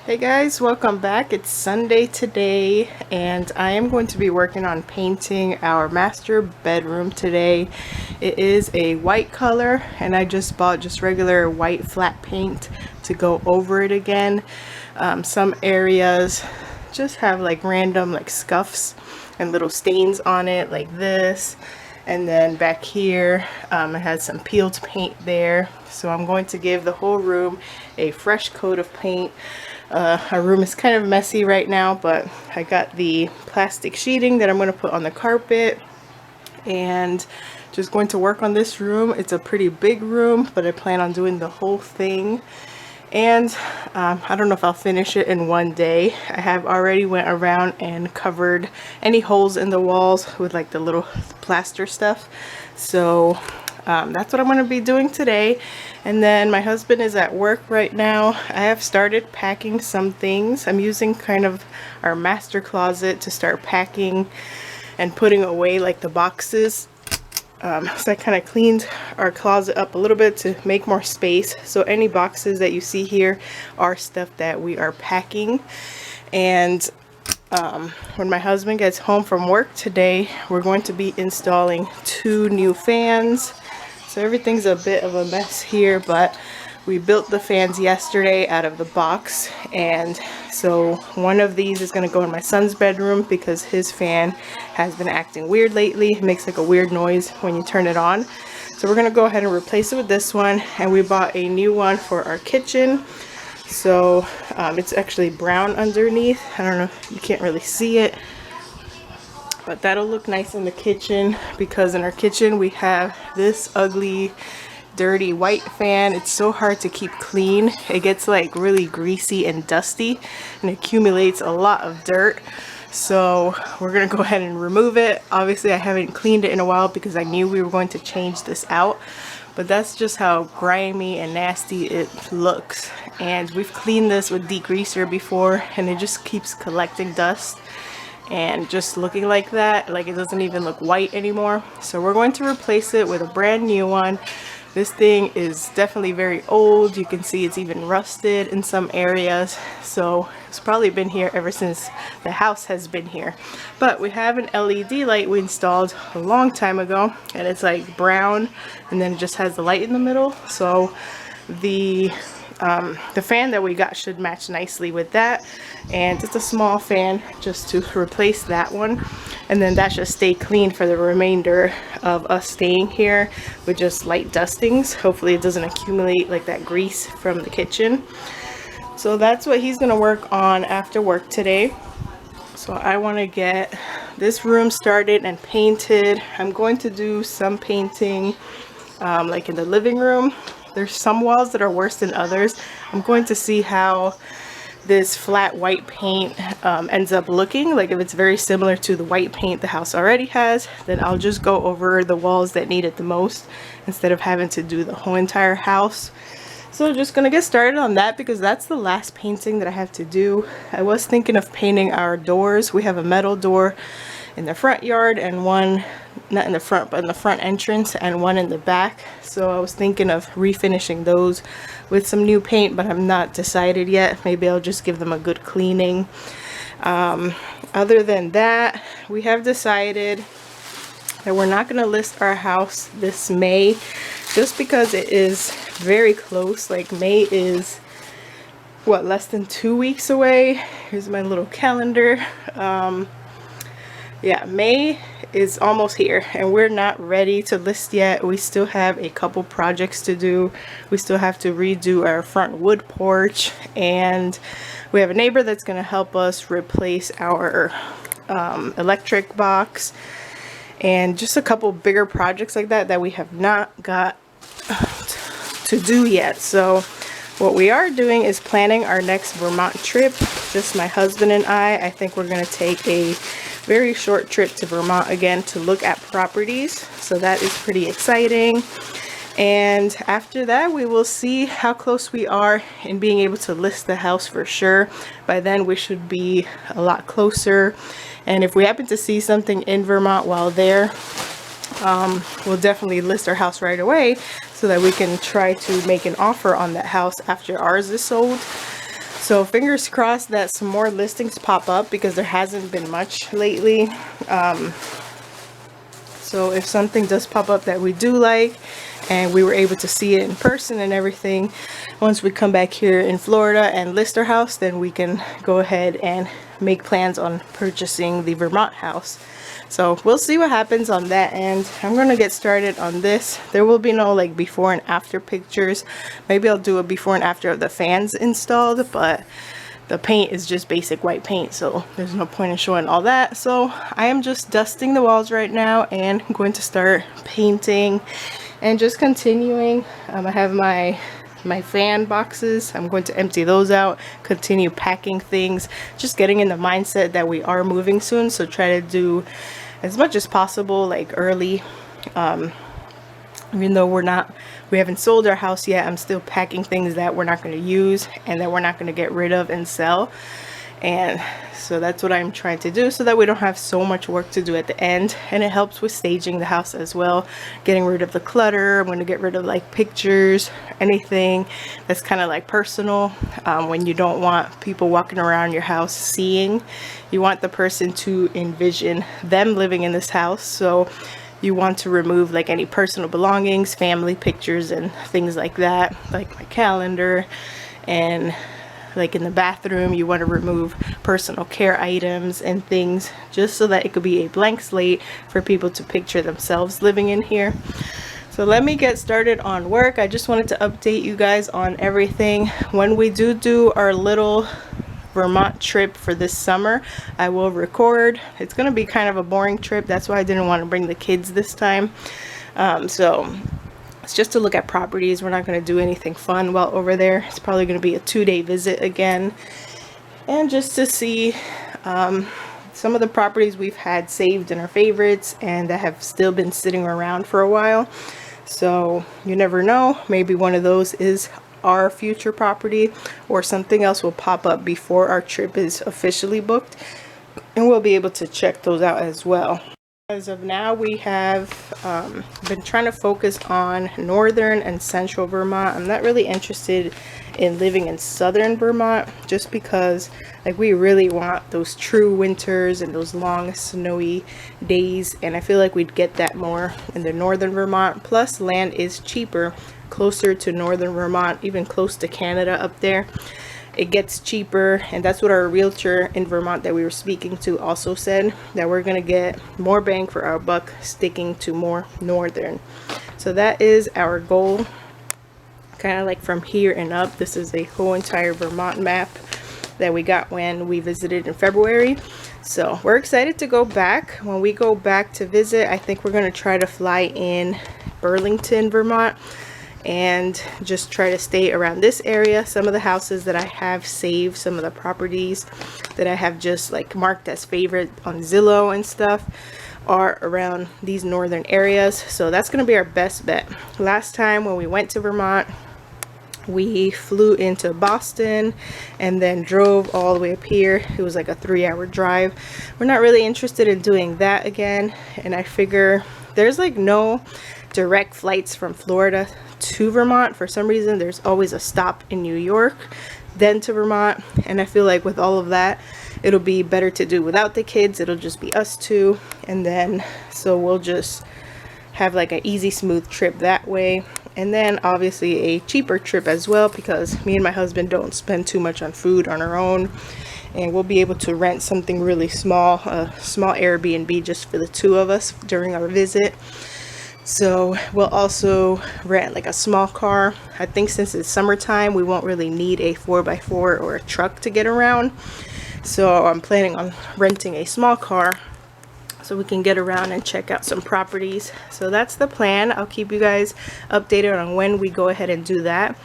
Hey guys, welcome back. It's Sunday today and I am going to be working on painting our master bedroom today. It is a white color and I just bought just regular white flat paint to go over it again. Some areas just have like random like scuffs and little stains on it like this, and then back here it has some peeled paint there, so I'm going to give the whole room a fresh coat of paint. Our room is kind of messy right now, but I got the plastic sheeting that I'm going to put on the carpet and just going to work on this room. It's a pretty big room, but I plan on doing the whole thing. And I don't know if I'll finish it in one day. I have already went around and covered any holes in the walls with like the little plaster stuff. So that's what I'm going to be doing today. And then my husband is at work right now. I have started packing some things. I'm using kind of our master closet to start packing and putting away like the boxes. So I kind of cleaned our closet up a little bit to make more space. So any boxes that you see here are stuff that we are packing. And when my husband gets home from work today, we're going to be installing 2 new fans. So everything's a bit of a mess here, but we built the fans yesterday out of the box, and so one of these is going to go in my son's bedroom because his fan has been acting weird lately. It makes like a weird noise when you turn it on. So we're going to go ahead and replace it with this one, and we bought a new one for our kitchen. So it's actually brown underneath. I don't know if you can't really see it, but that'll look nice in the kitchen because in our kitchen we have this ugly dirty white fan. It's so hard to keep clean. It gets like really greasy and dusty and accumulates a lot of dirt. So we're gonna go ahead and remove it. Obviously I haven't cleaned it in a while because I knew we were going to change this out, but that's just how grimy and nasty it looks. And we've cleaned this with degreaser before and it just keeps collecting dust and just looking like that, like it doesn't even look white anymore. So we're going to replace it with a brand new one. This thing is definitely very old. You can see it's even rusted in some areas, so it's probably been here ever since the house has been here. But we have an LED light we installed a long time ago, and it's like brown and then it just has the light in the middle. So the fan that we got should match nicely with that, and it's a small fan just to replace that one, and then that should stay clean for the remainder of us staying here with just light dustings. Hopefully it doesn't accumulate like that grease from the kitchen. So that's what he's gonna work on after work today. So I want to get this room started and painted. I'm going to do some painting like in the living room. There's some walls that are worse than others. I'm going to see how this flat white paint ends up looking. Like if it's very similar to the white paint the house already has, then I'll just go over the walls that need it the most instead of having to do the whole entire house. So just gonna get started on that because that's the last painting that I have to do. I was thinking of painting our doors. We have a metal door in the front yard and one, not in the front, but in the front entrance, and one in the back. So I was thinking of refinishing those with some new paint, but I'm not decided yet. Maybe I'll just give them a good cleaning. Other than that, we have decided that we're not going to list our house this May just because it is very close. Like May is what, less than 2 weeks away. Here's my little calendar. Yeah, May is almost here and we're not ready to list yet. We still have a couple projects to do. We still have to redo our front wood porch, and we have a neighbor that's going to help us replace our electric box, and just a couple bigger projects like that that we have not got to do yet. So what we are doing is planning our next Vermont trip, just my husband and I think we're going to take a very short trip to Vermont again to look at properties. So that is pretty exciting. And after that, we will see how close we are in being able to list the house for sure. By then we should be a lot closer. And if we happen to see something in Vermont while there, we'll definitely list our house right away so that we can try to make an offer on that house after ours is sold. So fingers crossed that some more listings pop up, because there hasn't been much lately. So if something does pop up that we do like, and we were able to see it in person and everything, once we come back here in Florida and list our house, then we can go ahead and make plans on purchasing the Vermont house. So we'll see what happens on that end. I'm gonna get started on this. There will be no like before and after pictures. Maybe I'll do a before and after of the fans installed, but the paint is just basic white paint, so there's no point in showing all that. So I am just dusting the walls right now, and I'm going to start painting and just continuing. I have my fan boxes. I'm going to empty those out, continue packing things, just getting in the mindset that we are moving soon. So try to do as much as possible like early. Even though we haven't sold our house yet, I'm still packing things that we're not going to use and that we're not going to get rid of and sell. And so that's what I'm trying to do, so that we don't have so much work to do at the end. And it helps with staging the house as well, getting rid of the clutter. I'm going to get rid of like pictures, anything that's kind of like personal, when you don't want people walking around your house seeing. You want the person to envision them living in this house. So you want to remove like any personal belongings, family pictures and things like that, like my calendar. And like in the bathroom, you want to remove personal care items and things, just so that it could be a blank slate for people to picture themselves living in here. So let me get started on work. I just wanted to update you guys on everything. When we do our little Vermont trip for this summer, I will record. It's going to be kind of a boring trip. That's why I didn't want to bring the kids this time. So it's just to look at properties. We're not going to do anything fun while over there. It's probably going to be a 2-day visit again, and just to see some of the properties we've had saved in our favorites and that have still been sitting around for a while. So you never know, maybe one of those is our future property, or something else will pop up before our trip is officially booked, and we'll be able to check those out as well. As of now, we have been trying to focus on northern and central Vermont. I'm not really interested in living in southern Vermont, just because like we really want those true winters and those long snowy days, and I feel like we'd get that more in the northern Vermont. Plus land is cheaper closer to northern Vermont, even close to Canada up there. It gets cheaper, and that's what our realtor in Vermont that we were speaking to also said, that we're gonna get more bang for our buck sticking to more northern. So that is our goal, kind of like from here and up. This is a whole entire Vermont map that we got when we visited in February. So we're excited to go back. When we go back to visit, I think we're going to try to fly in Burlington, Vermont, and just try to stay around this area. Some of the houses that I have saved, some of the properties that I have just like marked as favorite on Zillow and stuff, are around these northern areas. So that's going to be our best bet. Last time when we went to Vermont, we flew into Boston and then drove all the way up here. It was like a 3-hour drive. We're not really interested in doing that again, and I figure there's like no direct flights from Florida to Vermont. For some reason there's always a stop in New York, then to Vermont, and I feel like with all of that, it'll be better to do without the kids. It'll just be us two, and then so we'll just have like an easy smooth trip that way. And then obviously a cheaper trip as well, because me and my husband don't spend too much on food on our own, and we'll be able to rent something really small, a small Airbnb just for the two of us during our visit. So we'll also rent like a small car. I think since it's summertime, we won't really need a 4x4 or a truck to get around. So I'm planning on renting a small car so we can get around and check out some properties. So that's the plan. I'll keep you guys updated on when we go ahead and do that.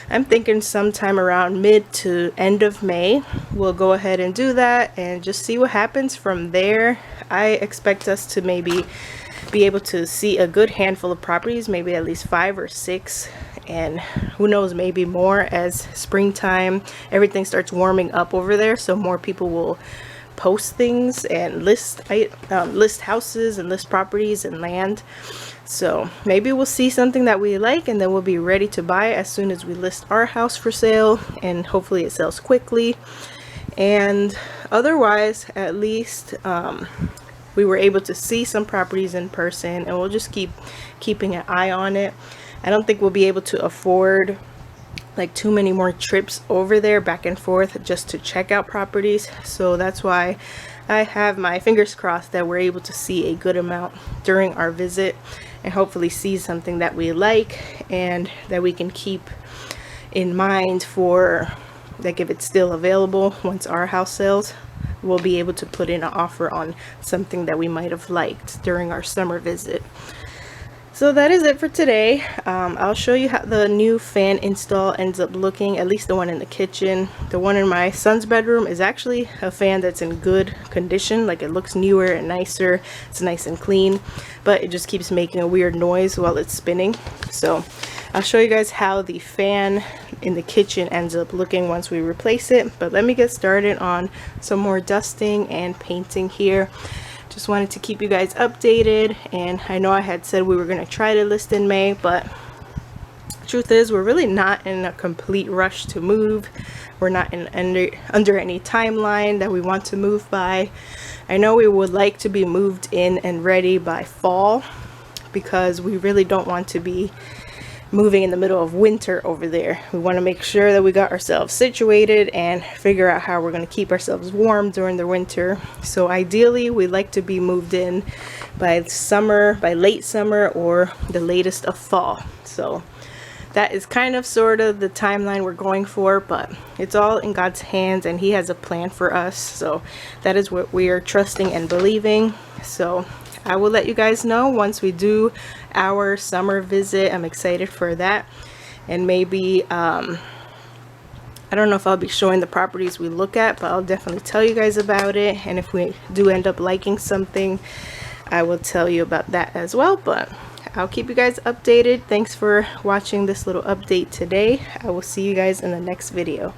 I'm thinking sometime around mid to end of May we'll go ahead and do that, and just see what happens from there. I expect us to maybe be able to see a good handful of properties, maybe at least 5 or 6, and who knows, maybe more as springtime, everything starts warming up over there, so more people will post things and list houses and list properties and land. So maybe we'll see something that we like, and then we'll be ready to buy as soon as we list our house for sale, and hopefully it sells quickly. And otherwise, at least we were able to see some properties in person, and we'll just keeping an eye on it. I don't think we'll be able to afford like too many more trips over there back and forth just to check out properties. So that's why I have my fingers crossed that we're able to see a good amount during our visit, and hopefully see something that we like and that we can keep in mind for, like, if it's still available once our house sells, we'll be able to put in an offer on something that we might have liked during our summer visit. So that is it for today. I'll show you how the new fan install ends up looking, at least the one in the kitchen. The one in my son's bedroom is actually a fan that's in good condition. Like, it looks newer and nicer. It's nice and clean, but it just keeps making a weird noise while it's spinning. So I'll show you guys how the fan in the kitchen ends up looking once we replace it. But let me get started on some more dusting and painting here. Just wanted to keep you guys updated, and I know I had said we were going to try to list in May, but the truth is we're really not in a complete rush to move. We're not under any timeline that we want to move by. I know we would like to be moved in and ready by fall, because we really don't want to be moving in the middle of winter over there. We want to make sure that we got ourselves situated and figure out how we're going to keep ourselves warm during the winter. So ideally we'd like to be moved in by summer, by late summer, or the latest of fall. So that is kind of sort of the timeline we're going for, but it's all in God's hands, and He has a plan for us. So that is what we are trusting and believing. So I will let you guys know once we do our summer visit. I'm excited for that. And maybe I don't know if I'll be showing the properties we look at, but I'll definitely tell you guys about it. And if we do end up liking something, I will tell you about that as well. But I'll keep you guys updated. Thanks for watching this little update today. I will see you guys in the next video.